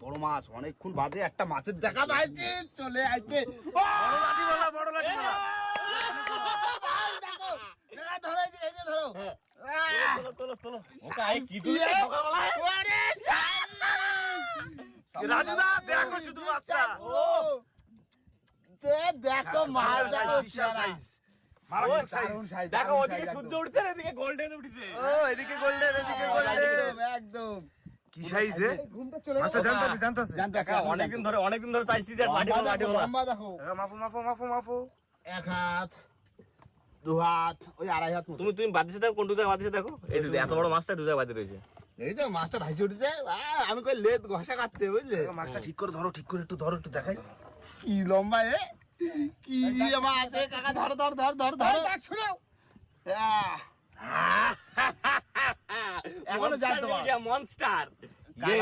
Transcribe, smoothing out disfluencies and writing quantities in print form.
বড় মাছ অনেকক্ষণ বাদে একটা মাছের দেখা পাইছি, চলে আসছে। বড় লাঠি বলা। ধরো এই যে ধরো। তোলো। রাজুদা দেখো শুধু মাছটা। দেখো মাছ দেখো, বিশাল সাইজ। দারুণ size, দেখো দারুণ ওদিকে size সূর্য একদম। উঠছে, এদিকে গোল্ডেন উঠছে। ও এদিকে গোল্ডেন, এদিকে গোল্ডেন। একদম কি সাইজ রে? মাছটা জানতাছি। জানতাছি, অনেকদিন ধরে চাইছি যে মাটি বলা। লম্বা দেখো, মাপো। 1 হাত 2 হাত ওই 2.5 হাত মতো। তুমি বাদিসে দেখো, কোন জায়গায় বাদিসে দেখো। এই যে এত বড় মাছটা দু জায়গায় বাদি রয়েছে। এই যে মাছটা ভাইজে উঠেছে, আমি কই লেদ ঘষা খাচ্ছে বুঝলে। মাছটা ঠিক করে ধরো, একটু দেখাই। কি লম্বা কি মাছ কাকা, ধরো এখনো জানতো মনস্টার।